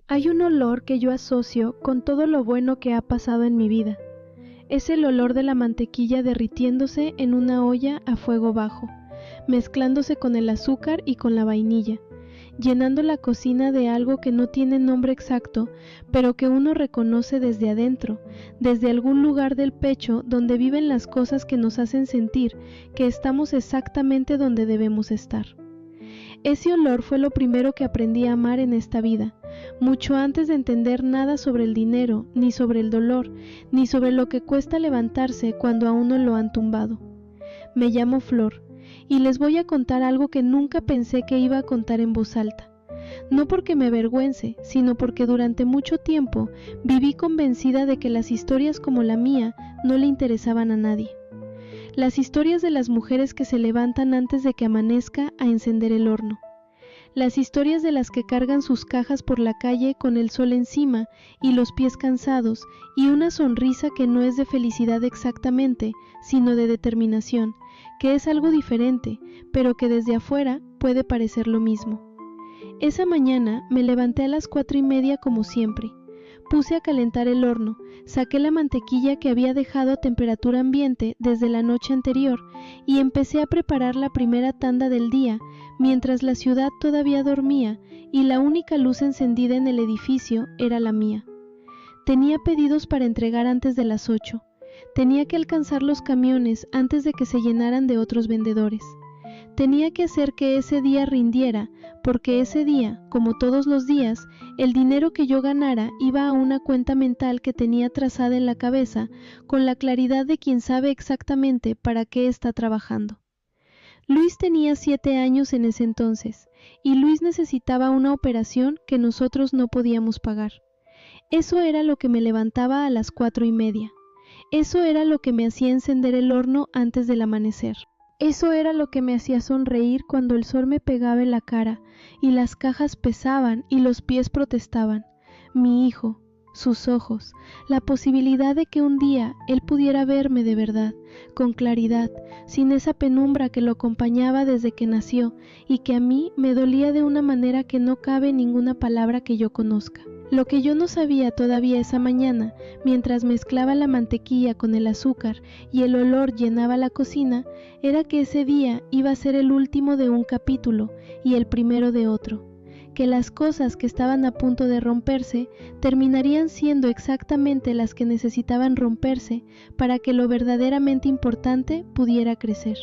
Hay un olor que yo asocio con todo lo bueno que ha pasado en mi vida. Es el olor de la mantequilla derritiéndose en una olla a fuego bajo, mezclándose con el azúcar y con la vainilla, llenando la cocina de algo que no tiene nombre exacto, pero que uno reconoce desde adentro, desde algún lugar del pecho donde viven las cosas que nos hacen sentir que estamos exactamente donde debemos estar. Ese olor fue lo primero que aprendí a amar en esta vida, mucho antes de entender nada sobre el dinero, ni sobre el dolor, ni sobre lo que cuesta levantarse cuando a uno lo han tumbado. Me llamo Flor, y les voy a contar algo que nunca pensé que iba a contar en voz alta. No porque me avergüence, sino porque durante mucho tiempo viví convencida de que las historias como la mía no le interesaban a nadie. Las historias de las mujeres que se levantan antes de que amanezca a encender el horno. Las historias de las que cargan sus cajas por la calle con el sol encima y los pies cansados y una sonrisa que no es de felicidad exactamente, sino de determinación, que es algo diferente, pero que desde afuera puede parecer lo mismo. Esa mañana me levanté a las 4:30 como siempre. Puse a calentar el horno, saqué la mantequilla que había dejado a temperatura ambiente desde la noche anterior y empecé a preparar la primera tanda del día, mientras la ciudad todavía dormía y la única luz encendida en el edificio era la mía. Tenía pedidos para entregar antes de las 8. Tenía que alcanzar los camiones antes de que se llenaran de otros vendedores. Tenía que hacer que ese día rindiera, porque ese día, como todos los días, el dinero que yo ganara iba a una cuenta mental que tenía trazada en la cabeza con la claridad de quien sabe exactamente para qué está trabajando. Luis tenía 7 años en ese entonces, y Luis necesitaba una operación que nosotros no podíamos pagar. Eso era lo que me levantaba a las 4:30. Eso era lo que me hacía encender el horno antes del amanecer. Eso era lo que me hacía sonreír cuando el sol me pegaba en la cara y las cajas pesaban y los pies protestaban. Mi hijo, sus ojos, la posibilidad de que un día él pudiera verme de verdad, con claridad, sin esa penumbra que lo acompañaba desde que nació y que a mí me dolía de una manera que no cabe en ninguna palabra que yo conozca. Lo que yo no sabía todavía esa mañana, mientras mezclaba la mantequilla con el azúcar y el olor llenaba la cocina, era que ese día iba a ser el último de un capítulo y el primero de otro, que las cosas que estaban a punto de romperse terminarían siendo exactamente las que necesitaban romperse para que lo verdaderamente importante pudiera crecer.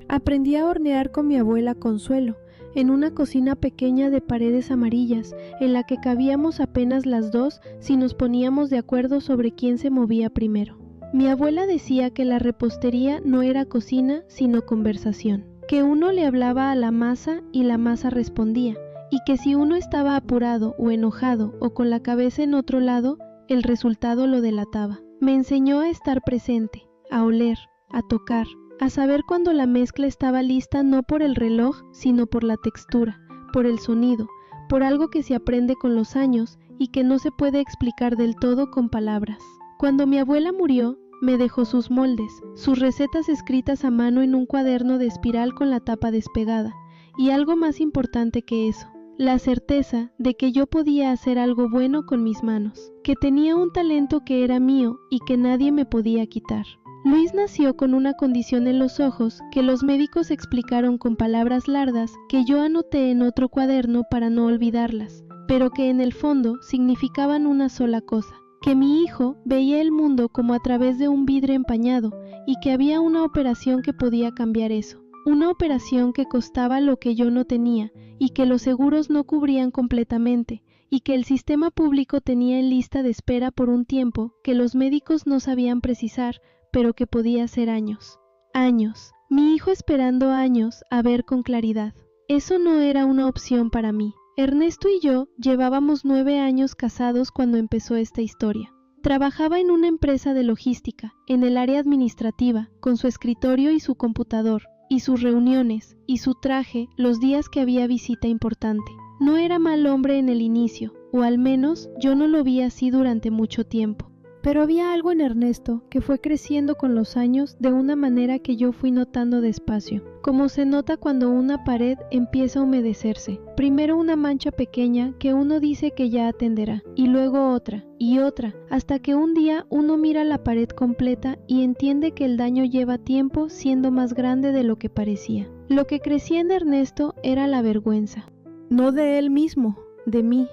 Aprendí a hornear con mi abuela Consuelo, en una cocina pequeña de paredes amarillas, en la que cabíamos apenas las dos si nos poníamos de acuerdo sobre quién se movía primero. Mi abuela decía que la repostería no era cocina, sino conversación, que uno le hablaba a la masa y la masa respondía, y que si uno estaba apurado o enojado o con la cabeza en otro lado, el resultado lo delataba. Me enseñó a estar presente, a oler, a tocar, a saber cuando la mezcla estaba lista no por el reloj, sino por la textura, por el sonido, por algo que se aprende con los años y que no se puede explicar del todo con palabras. Cuando mi abuela murió, me dejó sus moldes, sus recetas escritas a mano en un cuaderno de espiral con la tapa despegada, y algo más importante que eso, la certeza de que yo podía hacer algo bueno con mis manos, que tenía un talento que era mío y que nadie me podía quitar. Luis nació con una condición en los ojos que los médicos explicaron con palabras largas que yo anoté en otro cuaderno para no olvidarlas, pero que en el fondo significaban una sola cosa, que mi hijo veía el mundo como a través de un vidrio empañado y que había una operación que podía cambiar eso, una operación que costaba lo que yo no tenía y que los seguros no cubrían completamente, y que el sistema público tenía en lista de espera por un tiempo que los médicos no sabían precisar, pero que podía ser años. Años. Mi hijo esperando años a ver con claridad. Eso no era una opción para mí. Ernesto y yo llevábamos 9 años casados cuando empezó esta historia. Trabajaba en una empresa de logística, en el área administrativa, con su escritorio y su computador, y sus reuniones, y su traje los días que había visita importante. No era mal hombre en el inicio, o al menos yo no lo vi así durante mucho tiempo. Pero había algo en Ernesto que fue creciendo con los años de una manera que yo fui notando despacio, como se nota cuando una pared empieza a humedecerse. Primero una mancha pequeña que uno dice que ya atenderá, y luego otra, y otra, hasta que un día uno mira la pared completa y entiende que el daño lleva tiempo siendo más grande de lo que parecía. Lo que crecía en Ernesto era la vergüenza. No de él mismo, de mí.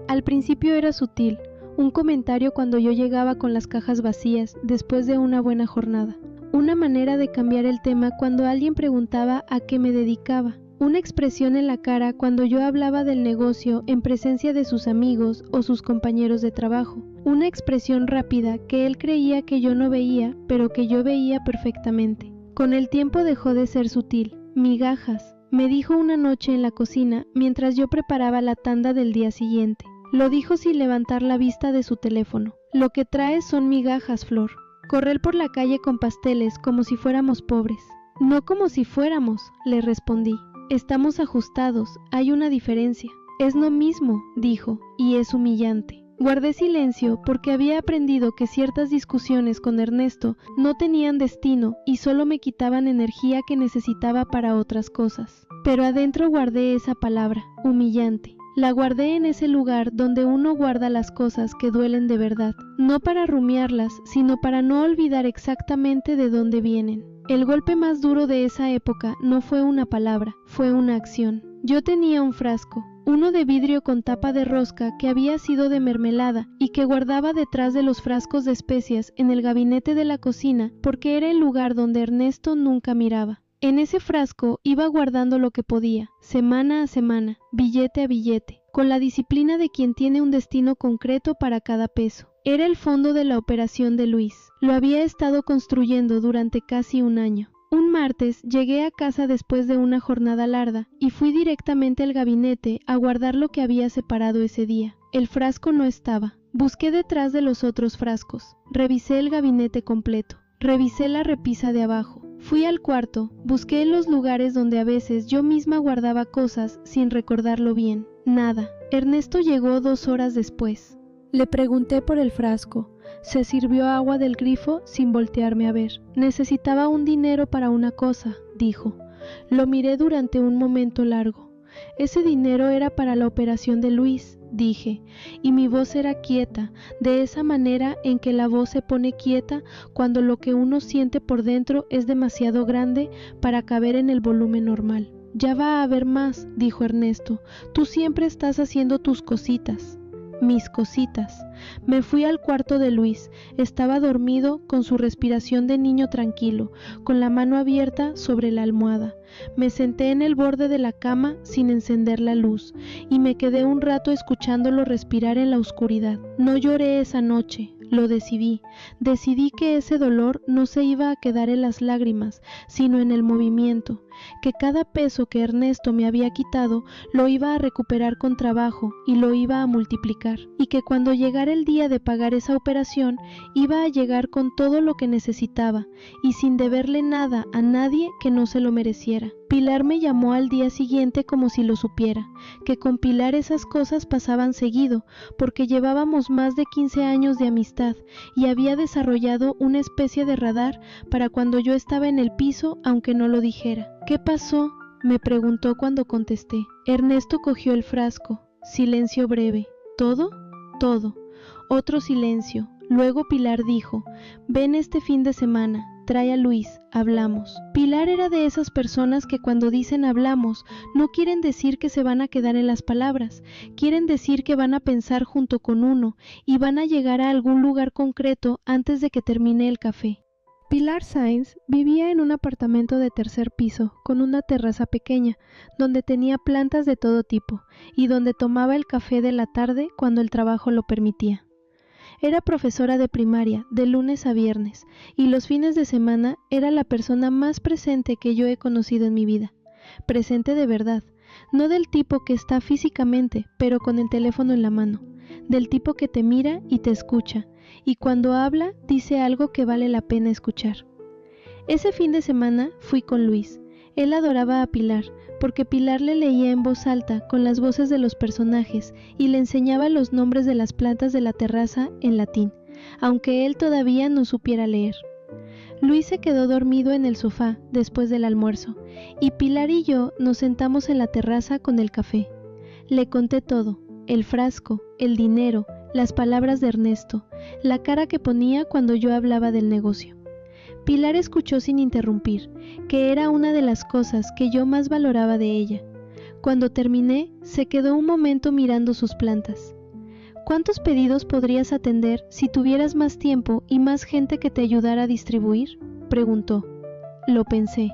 Al principio era sutil, un comentario cuando yo llegaba con las cajas vacías después de una buena jornada. Una manera de cambiar el tema cuando alguien preguntaba a qué me dedicaba. Una expresión en la cara cuando yo hablaba del negocio en presencia de sus amigos o sus compañeros de trabajo. Una expresión rápida que él creía que yo no veía, pero que yo veía perfectamente. Con el tiempo dejó de ser sutil. Migajas, me dijo una noche en la cocina mientras yo preparaba la tanda del día siguiente. Lo dijo sin levantar la vista de su teléfono. Lo que traes son migajas, Flor. Correr por la calle con pasteles como si fuéramos pobres. No como si fuéramos, le respondí. Estamos ajustados, hay una diferencia. Es lo mismo, dijo, y es humillante. Guardé silencio porque había aprendido que ciertas discusiones con Ernesto no tenían destino y solo me quitaban energía que necesitaba para otras cosas. Pero adentro guardé esa palabra, humillante. La guardé en ese lugar donde uno guarda las cosas que duelen de verdad, no para rumiarlas, sino para no olvidar exactamente de dónde vienen. El golpe más duro de esa época no fue una palabra, fue una acción. Yo tenía un frasco, uno de vidrio con tapa de rosca que había sido de mermelada y que guardaba detrás de los frascos de especias en el gabinete de la cocina porque era el lugar donde Ernesto nunca miraba. En ese frasco iba guardando lo que podía, semana a semana, billete a billete, con la disciplina de quien tiene un destino concreto para cada peso. Era el fondo de la operación de Luis. Lo había estado construyendo durante casi un año. Un martes llegué a casa después de una jornada larga y fui directamente al gabinete a guardar lo que había separado ese día. El frasco no estaba. Busqué detrás de los otros frascos. Revisé el gabinete completo. Revisé la repisa de abajo. Fui al cuarto, busqué en los lugares donde a veces yo misma guardaba cosas sin recordarlo bien. Nada. Ernesto llegó 2 horas después. Le pregunté por el frasco. Se sirvió agua del grifo sin voltearme a ver. Necesitaba un dinero para una cosa, dijo. Lo miré durante un momento largo. Ese dinero era para la operación de Luis, dije, y mi voz era quieta, de esa manera en que la voz se pone quieta cuando lo que uno siente por dentro es demasiado grande para caber en el volumen normal. Ya va a haber más, dijo Ernesto. Tú siempre estás haciendo tus cositas. Mis cositas. Me fui al cuarto de Luis. Estaba dormido, con su respiración de niño tranquilo, con la mano abierta sobre la almohada. Me senté en el borde de la cama sin encender la luz y me quedé un rato escuchándolo respirar en la oscuridad. No lloré esa noche. Lo decidí. Decidí que ese dolor no se iba a quedar en las lágrimas, sino en el movimiento, que cada peso que Ernesto me había quitado lo iba a recuperar con trabajo y lo iba a multiplicar, y que cuando llegara el día de pagar esa operación iba a llegar con todo lo que necesitaba y sin deberle nada a nadie que no se lo mereciera. Pilar me llamó al día siguiente como si lo supiera, que con Pilar esas cosas pasaban seguido, porque llevábamos más de 15 años de amistad y había desarrollado una especie de radar para cuando yo estaba en el piso, aunque no lo dijera. ¿Qué pasó?, me preguntó cuando contesté. Ernesto cogió el frasco. Silencio breve. ¿Todo? Todo. Otro silencio. Luego Pilar dijo, ven este fin de semana. Trae a Luis, hablamos. Pilar era de esas personas que cuando dicen hablamos, no quieren decir que se van a quedar en las palabras, quieren decir que van a pensar junto con uno y van a llegar a algún lugar concreto antes de que termine el café. Pilar Sainz vivía en un apartamento de 3er piso, con una terraza pequeña, donde tenía plantas de todo tipo, y donde tomaba el café de la tarde cuando el trabajo lo permitía. Era profesora de primaria, de lunes a viernes, y los fines de semana era la persona más presente que yo he conocido en mi vida. Presente de verdad, no del tipo que está físicamente, pero con el teléfono en la mano, del tipo que te mira y te escucha, y cuando habla dice algo que vale la pena escuchar. Ese fin de semana fui con Luis. Él adoraba a Pilar, porque Pilar le leía en voz alta con las voces de los personajes y le enseñaba los nombres de las plantas de la terraza en latín, aunque él todavía no supiera leer. Luis se quedó dormido en el sofá después del almuerzo, y Pilar y yo nos sentamos en la terraza con el café. Le conté todo, el frasco, el dinero, las palabras de Ernesto, la cara que ponía cuando yo hablaba del negocio. Pilar escuchó sin interrumpir, que era una de las cosas que yo más valoraba de ella. Cuando terminé, se quedó un momento mirando sus plantas. ¿Cuántos pedidos podrías atender si tuvieras más tiempo y más gente que te ayudara a distribuir?, preguntó. Lo pensé.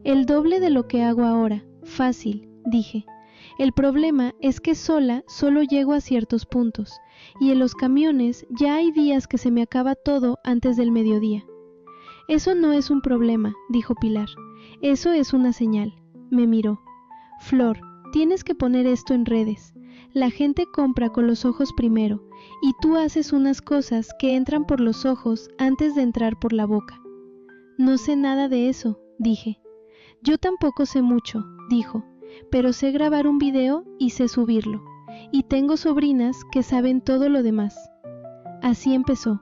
El doble de lo que hago ahora. Fácil, dije. El problema es que sola solo llego a ciertos puntos, y en los camiones ya hay días que se me acaba todo antes del mediodía. Eso no es un problema, dijo Pilar. Eso es una señal. Me miró. Flor, tienes que poner esto en redes. La gente compra con los ojos primero, y tú haces unas cosas que entran por los ojos antes de entrar por la boca. No sé nada de eso, dije. Yo tampoco sé mucho, dijo, pero sé grabar un video y sé subirlo, y tengo sobrinas que saben todo lo demás. Así empezó.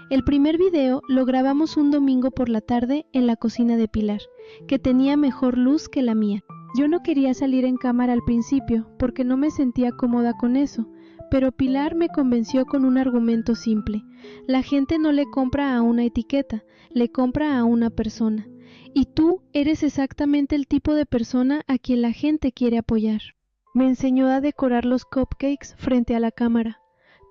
El primer video lo grabamos un domingo por la tarde en la cocina de Pilar, que tenía mejor luz que la mía. Yo no quería salir en cámara al principio porque no me sentía cómoda con eso, pero Pilar me convenció con un argumento simple. La gente no le compra a una etiqueta, le compra a una persona. Y tú eres exactamente el tipo de persona a quien la gente quiere apoyar. Me enseñó a decorar los cupcakes frente a la cámara.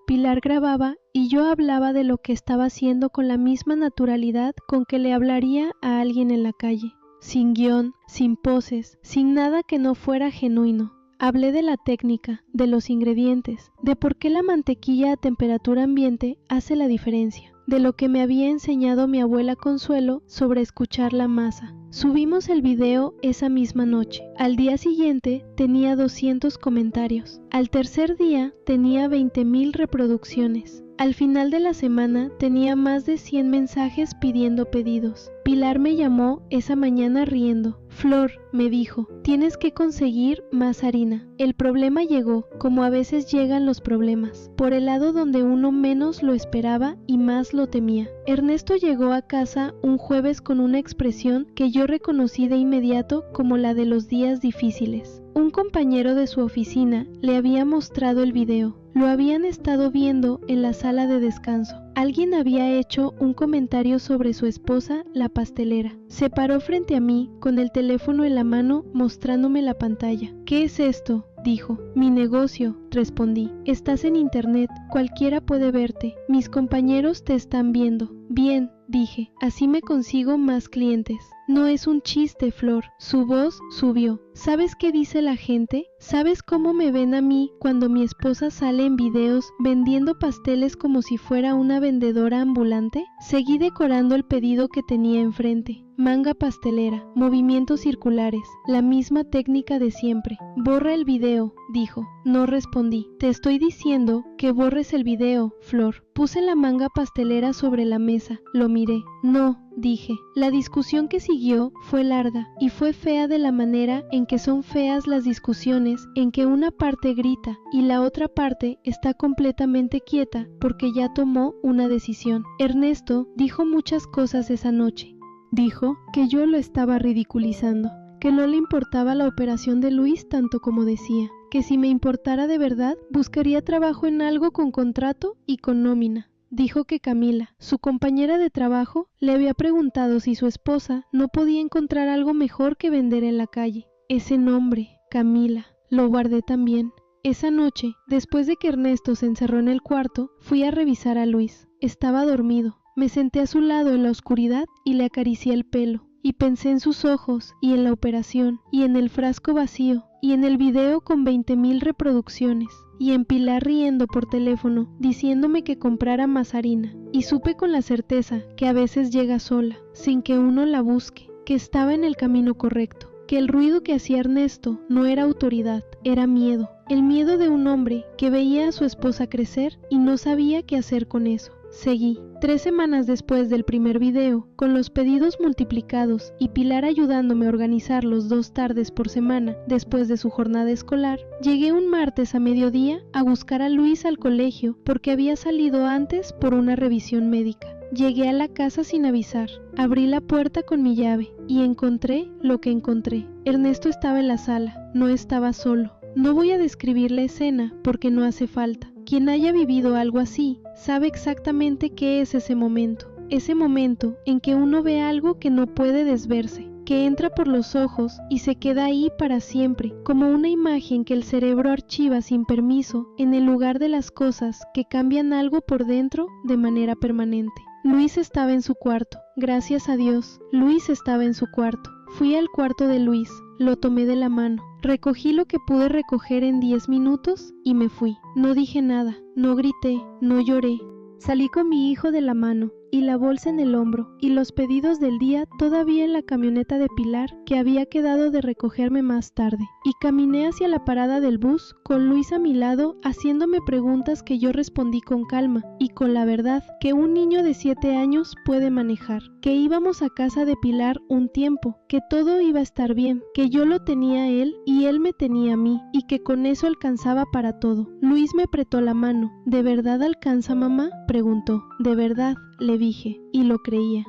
Pilar grababa y yo hablaba de lo que estaba haciendo con la misma naturalidad con que le hablaría a alguien en la calle. Sin guión, sin poses, sin nada que no fuera genuino. Hablé de la técnica, de los ingredientes, de por qué la mantequilla a temperatura ambiente hace la diferencia, de lo que me había enseñado mi abuela Consuelo sobre escuchar la masa. Subimos el video esa misma noche. Al día siguiente tenía 200 comentarios. Al tercer día tenía 20,000 reproducciones. Al final de la semana tenía más de 100 mensajes pidiendo pedidos. Pilar me llamó esa mañana riendo. Flor, me dijo, tienes que conseguir más harina. El problema llegó, como a veces llegan los problemas, por el lado donde uno menos lo esperaba y más lo temía. Ernesto llegó a casa un jueves con una expresión que yo reconocí de inmediato como la de los días difíciles. Un compañero de su oficina le había mostrado el video. Lo habían estado viendo en la sala de descanso. Alguien había hecho un comentario sobre su esposa, la pastelera. Se paró frente a mí, con el teléfono en la mano, mostrándome la pantalla. ¿Qué es esto?, dijo. Mi negocio, respondí. Estás en internet, cualquiera puede verte. Mis compañeros te están viendo. Bien, dije, así me consigo más clientes. No es un chiste, Flor. Su voz subió. ¿Sabes qué dice la gente? ¿Sabes cómo me ven a mí cuando mi esposa sale en videos vendiendo pasteles como si fuera una vendedora ambulante? Seguí decorando el pedido que tenía enfrente. Manga pastelera, movimientos circulares, la misma técnica de siempre. Borra el video, dijo. No respondí. Te estoy diciendo que borres el video, Flor. Puse la manga pastelera sobre la mesa. Lo miré. No, dije. La discusión que siguió fue larga y fue fea de la manera en que son feas las discusiones en que una parte grita y la otra parte está completamente quieta porque ya tomó una decisión. Ernesto dijo muchas cosas esa noche. Dijo que yo lo estaba ridiculizando, que no le importaba la operación de Luis tanto como decía, que si me importara de verdad buscaría trabajo en algo con contrato y con nómina. Dijo que Camila, su compañera de trabajo, le había preguntado si su esposa no podía encontrar algo mejor que vender en la calle. Ese nombre, Camila, lo guardé también. Esa noche, después de que Ernesto se encerró en el cuarto, fui a revisar a Luis. Estaba dormido. Me senté a su lado en la oscuridad y le acaricié el pelo. Y pensé en sus ojos, y en la operación, y en el frasco vacío, y en el video con 20,000 reproducciones, y en Pilar riendo por teléfono, diciéndome que comprara más harina. Y supe con la certeza que a veces llega sola, sin que uno la busque, que estaba en el camino correcto, que el ruido que hacía Ernesto no era autoridad, era miedo. El miedo de un hombre que veía a su esposa crecer y no sabía qué hacer con eso. Seguí. 3 semanas después del primer video, con los pedidos multiplicados y Pilar ayudándome a organizar los 2 tardes por semana después de su jornada escolar, llegué un martes a mediodía a buscar a Luis al colegio porque había salido antes por una revisión médica. Llegué a la casa sin avisar, abrí la puerta con mi llave y encontré lo que encontré. Ernesto estaba en la sala, no estaba solo. No voy a describir la escena porque no hace falta. Quien haya vivido algo así sabe exactamente qué es ese momento en que uno ve algo que no puede desverse, que entra por los ojos y se queda ahí para siempre, como una imagen que el cerebro archiva sin permiso en el lugar de las cosas que cambian algo por dentro de manera permanente. Luis estaba en su cuarto, gracias a Dios, Luis estaba en su cuarto. Fui al cuarto de Luis, lo tomé de la mano, recogí lo que pude recoger en 10 minutos y me fui. No dije nada, no grité, no lloré. Salí con mi hijo de la mano y la bolsa en el hombro y los pedidos del día todavía en la camioneta de Pilar que había quedado de recogerme más tarde. Y caminé hacia la parada del bus con Luis a mi lado haciéndome preguntas que yo respondí con calma y con la verdad que un niño de 7 años puede manejar. Que íbamos a casa de Pilar un tiempo, que todo iba a estar bien, que yo lo tenía a él y él me tenía a mí y que con eso alcanzaba para todo. Luis me apretó la mano. ¿De verdad alcanza, mamá?, preguntó. ¿De verdad?, le dije, y lo creía.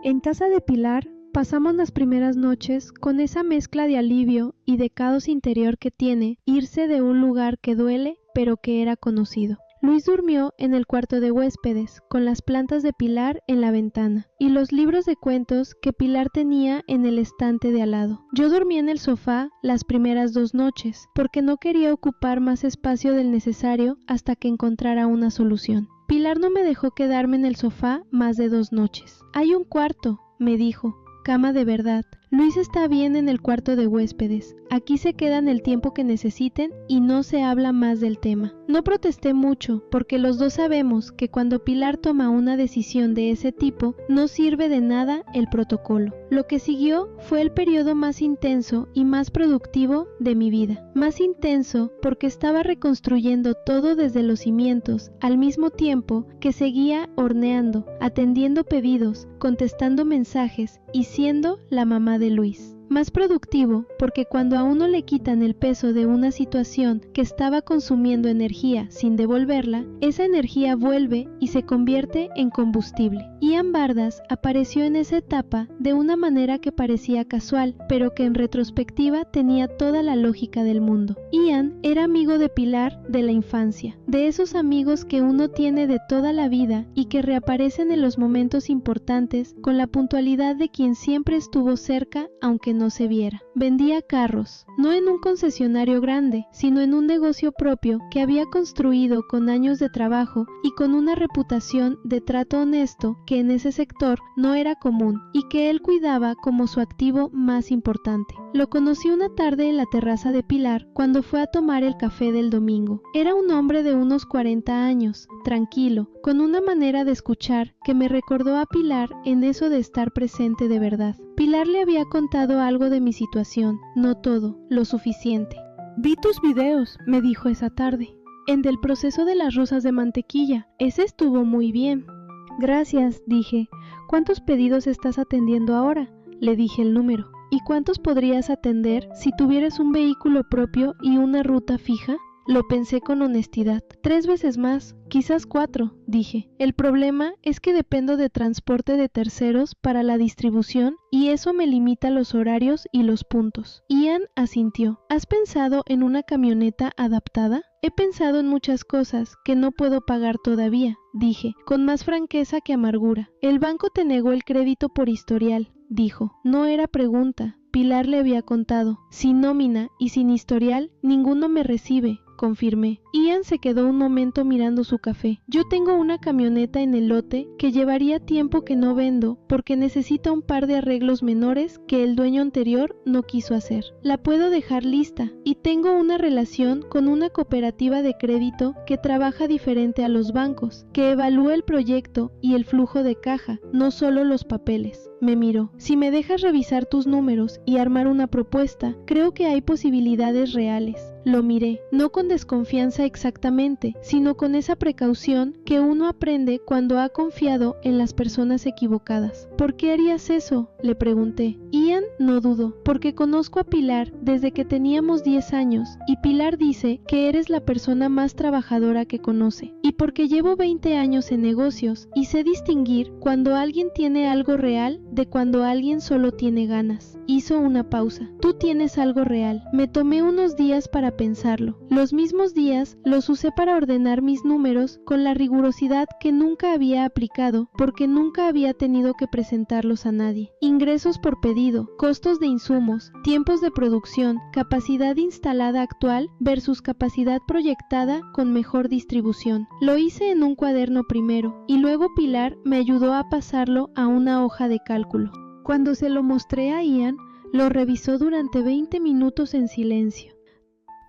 En casa de Pilar pasamos las primeras noches con esa mezcla de alivio y de caos interior que tiene irse de un lugar que duele pero que era conocido. Luis durmió en el cuarto de huéspedes, con las plantas de Pilar en la ventana y los libros de cuentos que Pilar tenía en el estante de al lado. Yo dormí en el sofá las primeras 2 noches, porque no quería ocupar más espacio del necesario hasta que encontrara una solución. Pilar no me dejó quedarme en el sofá más de 2 noches. «Hay un cuarto», me dijo, «cama de verdad. Luis está bien en el cuarto de huéspedes. Aquí se quedan el tiempo que necesiten y no se habla más del tema». No protesté mucho, porque los dos sabemos que cuando Pilar toma una decisión de ese tipo, no sirve de nada el protocolo. Lo que siguió fue el periodo más intenso y más productivo de mi vida. Más intenso porque estaba reconstruyendo todo desde los cimientos, al mismo tiempo que seguía horneando, atendiendo pedidos, contestando mensajes y siendo la mamá de Luis. Más productivo porque cuando a uno le quitan el peso de una situación que estaba consumiendo energía sin devolverla, esa energía vuelve y se convierte en combustible. Ian Bardas apareció en esa etapa de una manera que parecía casual, pero que en retrospectiva tenía toda la lógica del mundo. Ian era amigo de Pilar de la infancia, de esos amigos que uno tiene de toda la vida y que reaparecen en los momentos importantes con la puntualidad de quien siempre estuvo cerca aunque no se viera. Vendía carros, no en un concesionario grande, sino en un negocio propio que había construido con años de trabajo y con una reputación de trato honesto que en ese sector no era común y que él cuidaba como su activo más importante. Lo conocí una tarde en la terraza de Pilar cuando fue a tomar el café del domingo. Era un hombre de unos 40 años, tranquilo, con una manera de escuchar que me recordó a Pilar en eso de estar presente de verdad. Pilar le había contado algo de mi situación, no todo, lo suficiente. «Vi tus videos», me dijo esa tarde. «El del proceso de las rosas de mantequilla, ese estuvo muy bien». «Gracias», dije. «¿Cuántos pedidos estás atendiendo ahora?», le dije el número. «¿Y cuántos podrías atender si tuvieras un vehículo propio y una ruta fija?». Lo pensé con honestidad. 3 veces más, quizás 4, dije. El problema es que dependo de transporte de terceros para la distribución y eso me limita los horarios y los puntos. Ian asintió. ¿Has pensado en una camioneta adaptada? He pensado en muchas cosas que no puedo pagar todavía, dije, con más franqueza que amargura. El banco te negó el crédito por historial, dijo. No era pregunta. Pilar le había contado. Sin nómina y sin historial, ninguno me recibe, confirmé. Ian se quedó un momento mirando su café. Yo tengo una camioneta en el lote que llevaría tiempo que no vendo porque necesita un par de arreglos menores que el dueño anterior no quiso hacer. La puedo dejar lista y tengo una relación con una cooperativa de crédito que trabaja diferente a los bancos, que evalúa el proyecto y el flujo de caja, no solo los papeles. Me miró. Si me dejas revisar tus números y armar una propuesta, creo que hay posibilidades reales. Lo miré, no con desconfianza exactamente, sino con esa precaución que uno aprende cuando ha confiado en las personas equivocadas. ¿Por qué harías eso?, le pregunté. Ian no dudó, porque conozco a Pilar desde que teníamos 10 años, y Pilar dice que eres la persona más trabajadora que conoce, y porque llevo 20 años en negocios y sé distinguir cuando alguien tiene algo real de cuando alguien solo tiene ganas. Hizo una pausa. Tú tienes algo real. Me tomé unos días para pensarlo. Los mismos días los usé para ordenar mis números con la rigurosidad que nunca había aplicado porque nunca había tenido que presentarlos a nadie. Ingresos por pedido, costos de insumos, tiempos de producción, capacidad instalada actual versus capacidad proyectada con mejor distribución. Lo hice en un cuaderno primero y luego Pilar me ayudó a pasarlo a una hoja de cálculo. Cuando se lo mostré a Ian, lo revisó durante 20 minutos en silencio.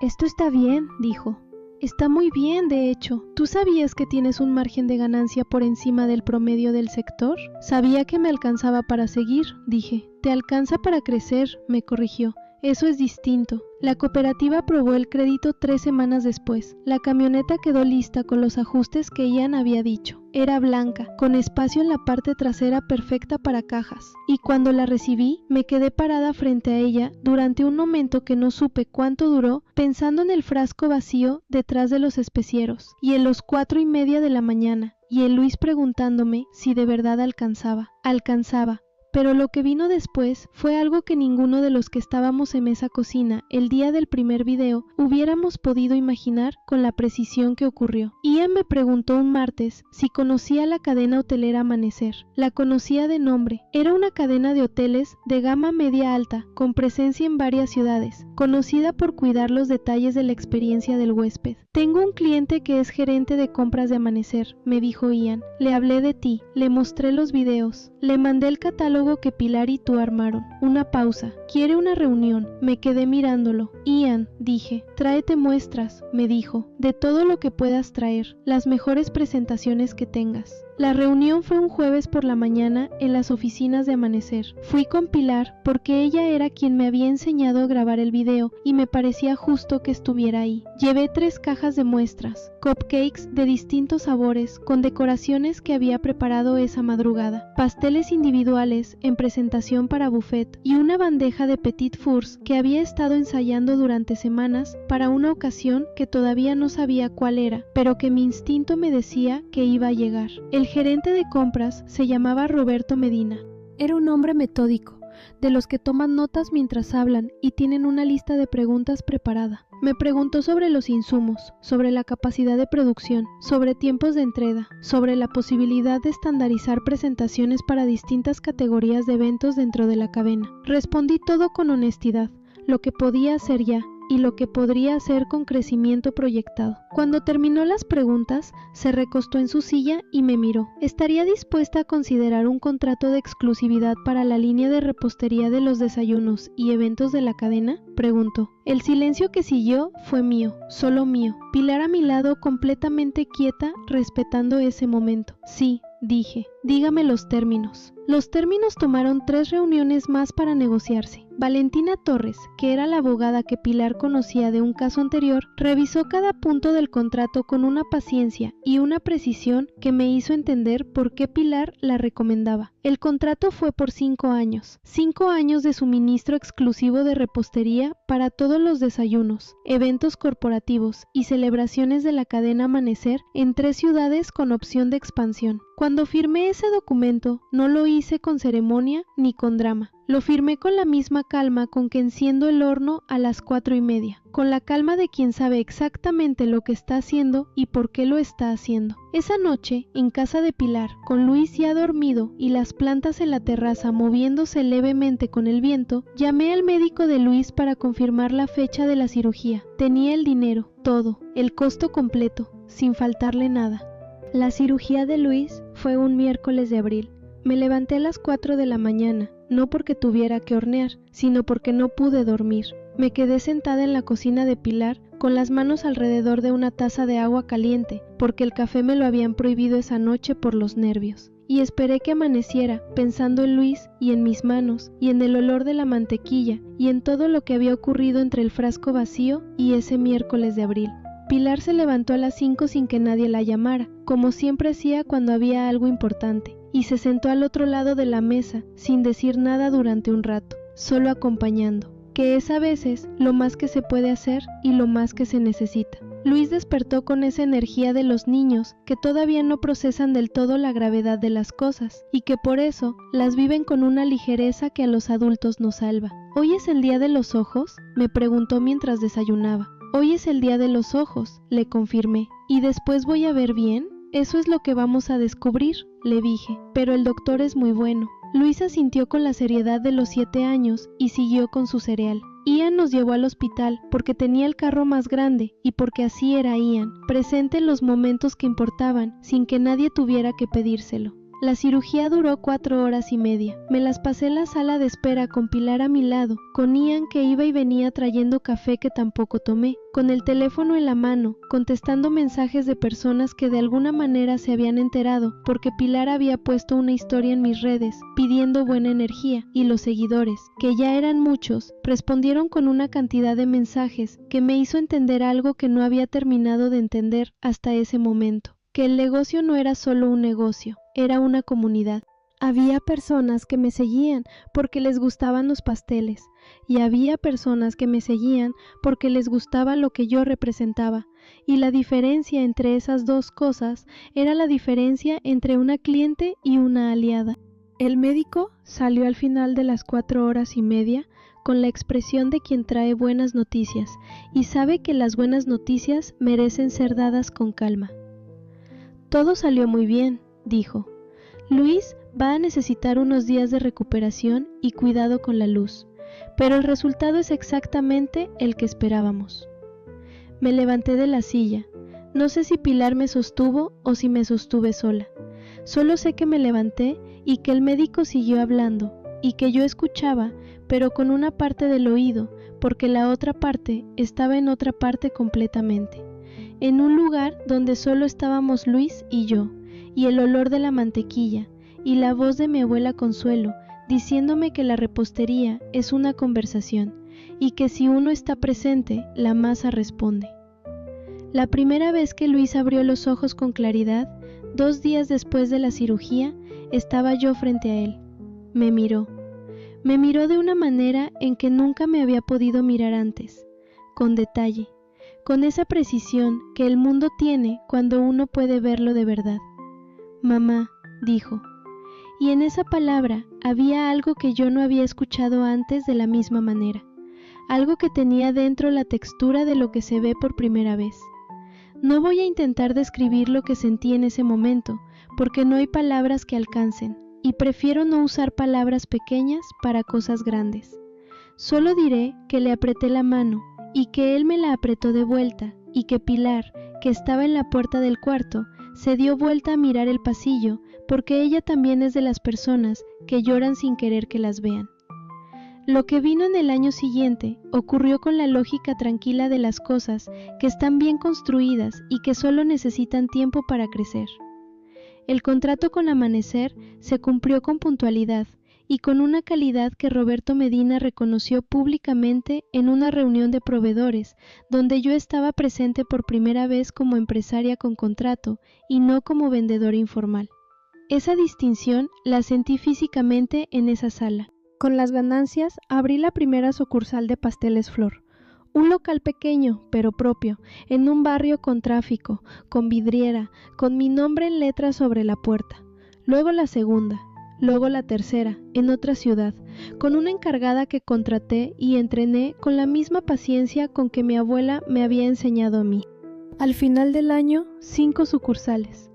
Esto está bien, dijo. Está muy bien, de hecho. ¿Tú sabías que tienes un margen de ganancia por encima del promedio del sector? Sabía que me alcanzaba para seguir, dije. Te alcanza para crecer, me corrigió. Eso es distinto. La cooperativa aprobó el crédito 3 semanas después. La camioneta quedó lista con los ajustes que Ian había dicho. Era blanca, con espacio en la parte trasera perfecta para cajas. Y cuando la recibí, me quedé parada frente a ella durante un momento que no supe cuánto duró, pensando en el frasco vacío detrás de los especieros, y en los 4:30 de la mañana, y en Luis preguntándome si de verdad alcanzaba. Alcanzaba. Pero lo que vino después fue algo que ninguno de los que estábamos en esa cocina el día del primer video hubiéramos podido imaginar con la precisión que ocurrió. Ian me preguntó un martes si conocía la cadena hotelera Amanecer. La conocía de nombre. Era una cadena de hoteles de gama media alta, con presencia en varias ciudades, conocida por cuidar los detalles de la experiencia del huésped. Tengo un cliente que es gerente de compras de Amanecer, me dijo Ian. Le hablé de ti, le mostré los videos, le mandé el catálogo que Pilar y tú armaron. Una pausa. Quiere una reunión. Me quedé mirándolo. Ian, dije, tráete muestras, me dijo, de todo lo que puedas traer, las mejores presentaciones que tengas. La reunión fue un jueves por la mañana en las oficinas de Amanecer. Fui con Pilar porque ella era quien me había enseñado a grabar el video y me parecía justo que estuviera ahí. Llevé 3 cajas de muestras, cupcakes de distintos sabores con decoraciones que había preparado esa madrugada, pasteles individuales en presentación para buffet y una bandeja de petit fours que había estado ensayando durante semanas para una ocasión que todavía no sabía cuál era, pero que mi instinto me decía que iba a llegar. El gerente de compras se llamaba Roberto Medina. Era un hombre metódico, de los que toman notas mientras hablan y tienen una lista de preguntas preparada. Me preguntó sobre los insumos, sobre la capacidad de producción, sobre tiempos de entrega, sobre la posibilidad de estandarizar presentaciones para distintas categorías de eventos dentro de la cadena. Respondí todo con honestidad, lo que podía hacer ya y lo que podría hacer con crecimiento proyectado. Cuando terminó las preguntas, se recostó en su silla y me miró. ¿Estaría dispuesta a considerar un contrato de exclusividad para la línea de repostería de los desayunos y eventos de la cadena?, preguntó. El silencio que siguió fue mío, solo mío. Pilar a mi lado completamente quieta, respetando ese momento. Sí, dije, dígame los términos. Los términos tomaron 3 reuniones más para negociarse. Valentina Torres, que era la abogada que Pilar conocía de un caso anterior, revisó cada punto del contrato con una paciencia y una precisión que me hizo entender por qué Pilar la recomendaba. El contrato fue por 5 años. 5 años de suministro exclusivo de repostería para todos los desayunos, eventos corporativos y celebraciones de la cadena Amanecer en 3 ciudades con opción de expansión. Cuando firmé ese documento, no lo hice con ceremonia ni con drama. Lo firmé con la misma calma con que enciendo el horno a las 4:30, con la calma de quien sabe exactamente lo que está haciendo y por qué lo está haciendo. Esa noche, en casa de Pilar, con Luis ya dormido y las plantas en la terraza moviéndose levemente con el viento, llamé al médico de Luis para confirmar la fecha de la cirugía. Tenía el dinero, todo, el costo completo, sin faltarle nada. La cirugía de Luis fue un miércoles de abril. Me levanté a las 4 de la mañana, no porque tuviera que hornear, sino porque no pude dormir. Me quedé sentada en la cocina de Pilar con las manos alrededor de una taza de agua caliente, porque el café me lo habían prohibido esa noche por los nervios. y esperé que amaneciera pensando en Luis y en mis manos y en el olor de la mantequilla y en todo lo que había ocurrido entre el frasco vacío y ese miércoles de abril. Pilar se levantó a las 5 sin que nadie la llamara, como siempre hacía cuando había algo importante, y se sentó al otro lado de la mesa sin decir nada durante un rato, solo acompañando, que es a veces lo más que se puede hacer y lo más que se necesita. Luis despertó con esa energía de los niños que todavía no procesan del todo la gravedad de las cosas y que por eso las viven con una ligereza que a los adultos nos salva. ¿Hoy es el día de los ojos?, me preguntó mientras desayunaba. Hoy es el día de los ojos, le confirmé. ¿Y después voy a ver bien? Eso es lo que vamos a descubrir, le dije, pero el doctor es muy bueno. Luis asintió con la seriedad de los 7 años y siguió con su cereal. Ian nos llevó al hospital porque tenía el carro más grande y porque así era Ian, presente en los momentos que importaban sin que nadie tuviera que pedírselo. La cirugía duró 4 horas y media. Me las pasé en la sala de espera con Pilar a mi lado, con Ian que iba y venía trayendo café que tampoco tomé, con el teléfono en la mano, contestando mensajes de personas que de alguna manera se habían enterado porque Pilar había puesto una historia en mis redes pidiendo buena energía y los seguidores, que ya eran muchos, respondieron con una cantidad de mensajes que me hizo entender algo que no había terminado de entender hasta ese momento. Que el negocio no era solo un negocio, era una comunidad. Había personas que me seguían porque les gustaban los pasteles y había personas que me seguían porque les gustaba lo que yo representaba, y la diferencia entre esas dos cosas era la diferencia entre una cliente y una aliada. El médico salió al final de las 4 horas y media con la expresión de quien trae buenas noticias y sabe que las buenas noticias merecen ser dadas con calma. Todo salió muy bien, dijo. Luis va a necesitar unos días de recuperación y cuidado con la luz, pero el resultado es exactamente el que esperábamos. Me levanté de la silla. No sé si Pilar me sostuvo o si me sostuve sola. Solo sé que me levanté y que el médico siguió hablando y que yo escuchaba, pero con una parte del oído, porque la otra parte estaba en otra parte completamente. En un lugar donde solo estábamos Luis y yo, y el olor de la mantequilla, y la voz de mi abuela Consuelo, diciéndome que la repostería es una conversación, y que si uno está presente, la masa responde. La primera vez que Luis abrió los ojos con claridad, 2 días después de la cirugía, estaba yo frente a él. Me miró. Me miró de una manera en que nunca me había podido mirar antes, con detalle, con esa precisión que el mundo tiene cuando uno puede verlo de verdad. Mamá, dijo, y en esa palabra había algo que yo no había escuchado antes de la misma manera, algo que tenía dentro la textura de lo que se ve por primera vez. No voy a intentar describir lo que sentí en ese momento, porque no hay palabras que alcancen, y prefiero no usar palabras pequeñas para cosas grandes. Solo diré que le apreté la mano, y que él me la apretó de vuelta, y que Pilar, que estaba en la puerta del cuarto, se dio vuelta a mirar el pasillo, porque ella también es de las personas que lloran sin querer que las vean. Lo que vino en el año siguiente ocurrió con la lógica tranquila de las cosas que están bien construidas y que solo necesitan tiempo para crecer. El contrato con Amanecer se cumplió con puntualidad y con una calidad que Roberto Medina reconoció públicamente en una reunión de proveedores, donde yo estaba presente por primera vez como empresaria con contrato y no como vendedora informal. Esa distinción la sentí físicamente en esa sala. Con las ganancias abrí la primera sucursal de Pasteles Flor, un local pequeño pero propio, en un barrio con tráfico, con vidriera, con mi nombre en letras sobre la puerta. Luego la segunda, luego la tercera, en otra ciudad, con una encargada que contraté y entrené con la misma paciencia con que mi abuela me había enseñado a mí. Al final del año, 5 sucursales.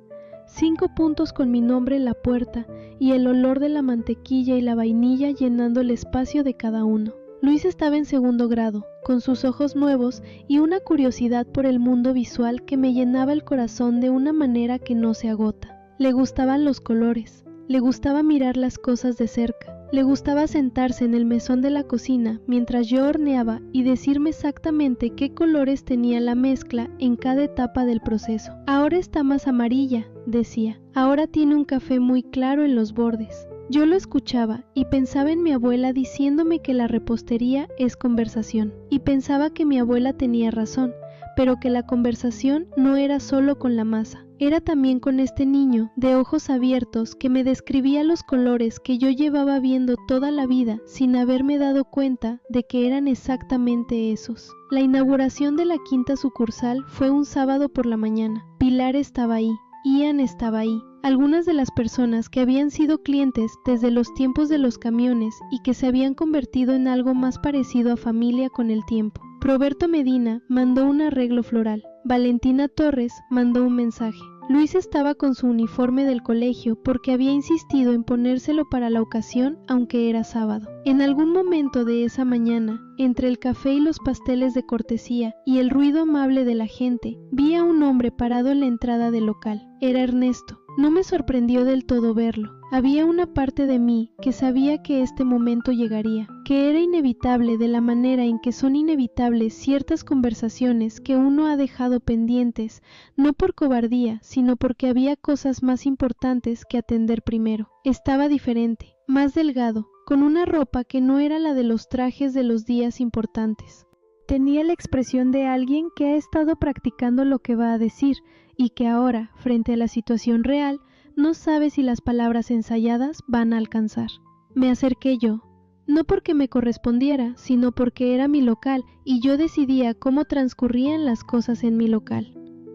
5 puntos con mi nombre en la puerta y el olor de la mantequilla y la vainilla llenando el espacio de cada uno. Luis estaba en 2º grado, con sus ojos nuevos y una curiosidad por el mundo visual que me llenaba el corazón de una manera que no se agota. Le gustaban los colores, le gustaba mirar las cosas de cerca, Le gustaba sentarse en el mesón de la cocina mientras yo horneaba y decirme exactamente qué colores tenía la mezcla en cada etapa del proceso. Ahora está más amarilla, decía. Ahora tiene un café muy claro en los bordes. Yo lo escuchaba y pensaba en mi abuela diciéndome que la repostería es conversación. Y pensaba que mi abuela tenía razón, pero que la conversación no era solo con la masa. Era también con este niño de ojos abiertos que me describía los colores que yo llevaba viendo toda la vida sin haberme dado cuenta de que eran exactamente esos. La inauguración de la quinta sucursal fue un sábado por la mañana. Pilar estaba ahí, Ian estaba ahí. Algunas de las personas que habían sido clientes desde los tiempos de los camiones y que se habían convertido en algo más parecido a familia con el tiempo. Roberto Medina mandó un arreglo floral. Valentina Torres mandó un mensaje. Luis estaba con su uniforme del colegio porque había insistido en ponérselo para la ocasión, aunque era sábado. En algún momento de esa mañana, entre el café y los pasteles de cortesía y el ruido amable de la gente, vi a un hombre parado en la entrada del local. Era Ernesto. No me sorprendió del todo verlo. Había una parte de mí que sabía que este momento llegaría, que era inevitable de la manera en que son inevitables ciertas conversaciones que uno ha dejado pendientes, no por cobardía, sino porque había cosas más importantes que atender primero. Estaba diferente, más delgado, con una ropa que no era la de los trajes de los días importantes. Tenía la expresión de alguien que ha estado practicando lo que va a decir y que ahora, frente a la situación real, no sabe si las palabras ensayadas van a alcanzar. Me acerqué yo, no porque me correspondiera, sino porque era mi local y yo decidía cómo transcurrían las cosas en mi local.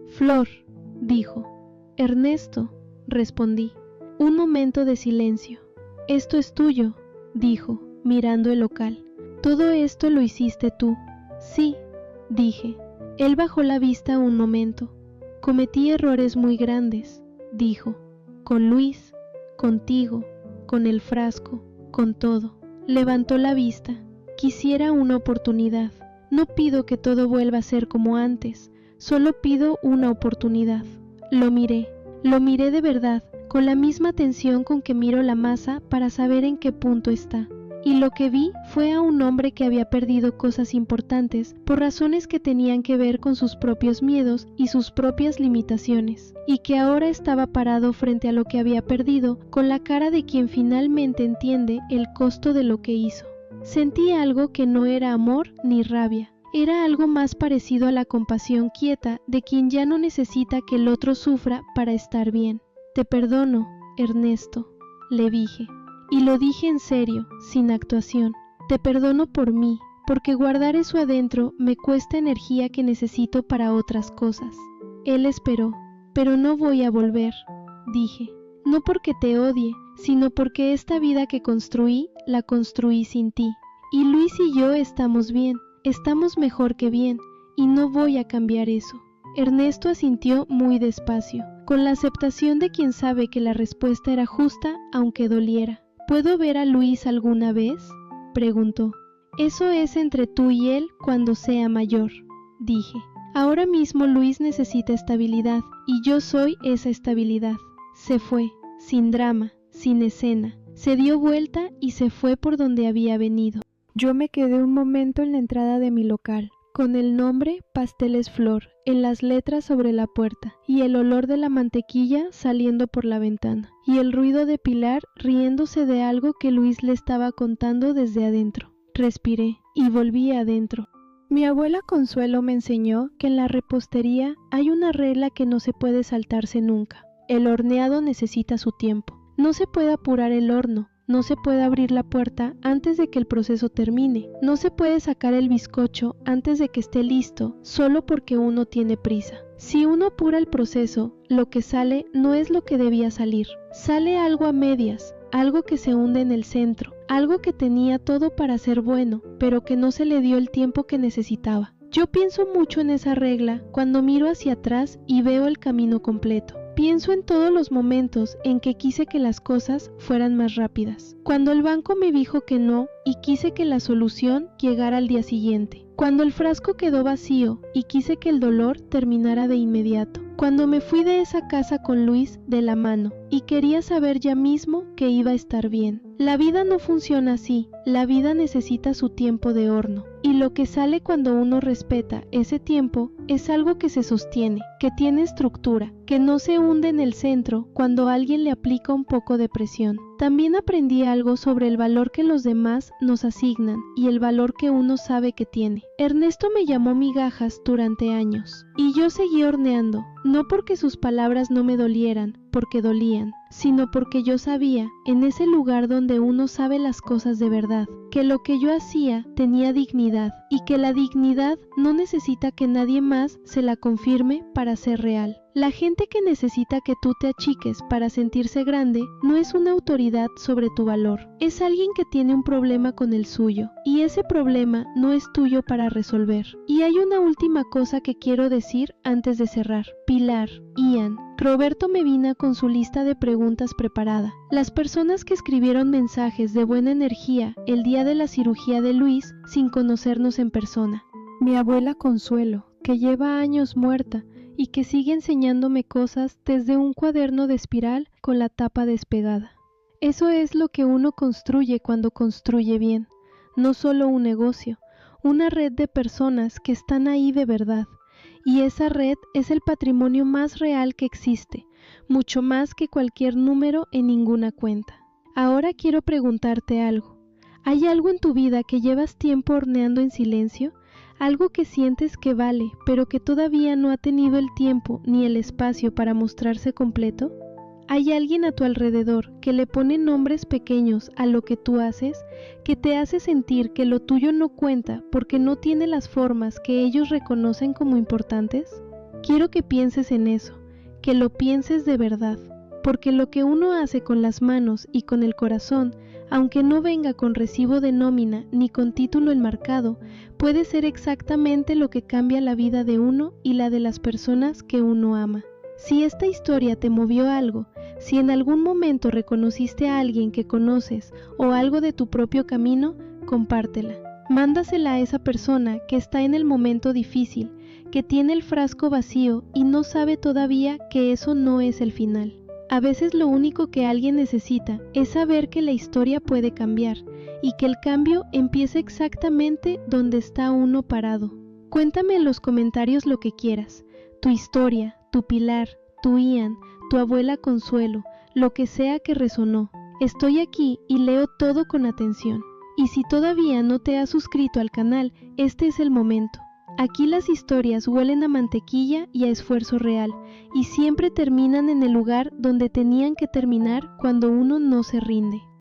Flor, dijo. Ernesto, respondí. Un momento de silencio. Esto es tuyo, dijo, mirando el local. Todo esto lo hiciste tú. Sí, dije. Él bajó la vista un momento. Cometí errores muy grandes, dijo. Con Luis, contigo, con el frasco, con todo. Levantó la vista. Quisiera una oportunidad. No pido que todo vuelva a ser como antes, solo pido una oportunidad. Lo miré de verdad, con la misma atención con que miro la masa para saber en qué punto está. Y lo que vi fue a un hombre que había perdido cosas importantes por razones que tenían que ver con sus propios miedos y sus propias limitaciones, y que ahora estaba parado frente a lo que había perdido con la cara de quien finalmente entiende el costo de lo que hizo. Sentí algo que no era amor ni rabia, era algo más parecido a la compasión quieta de quien ya no necesita que el otro sufra para estar bien. Te perdono, Ernesto, le dije. Y lo dije en serio, sin actuación. Te perdono por mí, porque guardar eso adentro me cuesta energía que necesito para otras cosas. Él esperó, pero no voy a volver, dije. No porque te odie, sino porque esta vida que construí, la construí sin ti. Y Luis y yo estamos bien, estamos mejor que bien, y no voy a cambiar eso. Ernesto asintió muy despacio, con la aceptación de quien sabe que la respuesta era justa, aunque doliera. ¿Puedo ver a Luis alguna vez?, preguntó. Eso es entre tú y él cuando sea mayor, dije. Ahora mismo Luis necesita estabilidad y yo soy esa estabilidad. Se fue, sin drama, sin escena. Se dio vuelta y se fue por donde había venido. Yo me quedé un momento en la entrada de mi local, con el nombre Pasteles Flor en las letras sobre la puerta y el olor de la mantequilla saliendo por la ventana y el ruido de Pilar riéndose de algo que Luis le estaba contando desde adentro. Respiré y volví adentro. Mi abuela Consuelo me enseñó que en la repostería hay una regla que no se puede saltarse nunca. El horneado necesita su tiempo. No se puede apurar el horno. No se puede abrir la puerta antes de que el proceso termine. No se puede sacar el bizcocho antes de que esté listo, solo porque uno tiene prisa. Si uno apura el proceso, lo que sale no es lo que debía salir. Sale algo a medias, algo que se hunde en el centro, algo que tenía todo para ser bueno, pero que no se le dio el tiempo que necesitaba. Yo pienso mucho en esa regla cuando miro hacia atrás y veo el camino completo. Pienso en todos los momentos en que quise que las cosas fueran más rápidas. Cuando el banco me dijo que no y quise que la solución llegara al día siguiente. Cuando el frasco quedó vacío y quise que el dolor terminara de inmediato. cuando me fui de esa casa con Luis de la mano y quería saber ya mismo que iba a estar bien. La vida no funciona así, la vida necesita su tiempo de horno, y lo que sale cuando uno respeta ese tiempo es algo que se sostiene, que tiene estructura, que no se hunde en el centro cuando alguien le aplica un poco de presión. También aprendí algo sobre el valor que los demás nos asignan y el valor que uno sabe que tiene. Ernesto me llamó migajas durante años, y yo seguí horneando, no porque sus palabras no me dolieran, porque dolían, sino porque yo sabía, en ese lugar donde uno sabe las cosas de verdad, que lo que yo hacía tenía dignidad y que la dignidad no necesita que nadie más se la confirme para ser real. La gente que necesita que tú te achiques para sentirse grande no es una autoridad sobre tu valor, es alguien que tiene un problema con el suyo y ese problema no es tuyo para resolver. Y hay una última cosa que quiero decir antes de cerrar. Pilar, Ian, Roberto Medina con su lista de preguntas preparada. Las personas que escribieron mensajes de buena energía el día de la cirugía de Luis sin conocernos en persona. Mi abuela Consuelo, que lleva años muerta y que sigue enseñándome cosas desde un cuaderno de espiral con la tapa despegada. Eso es lo que uno construye cuando construye bien, no solo un negocio, una red de personas que están ahí de verdad. Y esa red es el patrimonio más real que existe, mucho más que cualquier número en ninguna cuenta. Ahora quiero preguntarte algo. ¿Hay algo en tu vida que llevas tiempo horneando en silencio? ¿Algo que sientes que vale, pero que todavía no ha tenido el tiempo ni el espacio para mostrarse completo? ¿Hay alguien a tu alrededor que le pone nombres pequeños a lo que tú haces, que te hace sentir que lo tuyo no cuenta porque no tiene las formas que ellos reconocen como importantes? Quiero que pienses en eso, que lo pienses de verdad, porque lo que uno hace con las manos y con el corazón, aunque no venga con recibo de nómina ni con título enmarcado, puede ser exactamente lo que cambia la vida de uno y la de las personas que uno ama. Si esta historia te movió algo, si en algún momento reconociste a alguien que conoces o algo de tu propio camino, compártela. Mándasela a esa persona que está en el momento difícil, que tiene el frasco vacío y no sabe todavía que eso no es el final. A veces lo único que alguien necesita es saber que la historia puede cambiar y que el cambio empieza exactamente donde está uno parado. Cuéntame en los comentarios lo que quieras, tu historia, tu Pilar, tu Ian, tu abuela Consuelo, lo que sea que resonó. Estoy aquí y leo todo con atención. Y si todavía no te has suscrito al canal, este es el momento. Aquí las historias huelen a mantequilla y a esfuerzo real, y siempre terminan en el lugar donde tenían que terminar cuando uno no se rinde.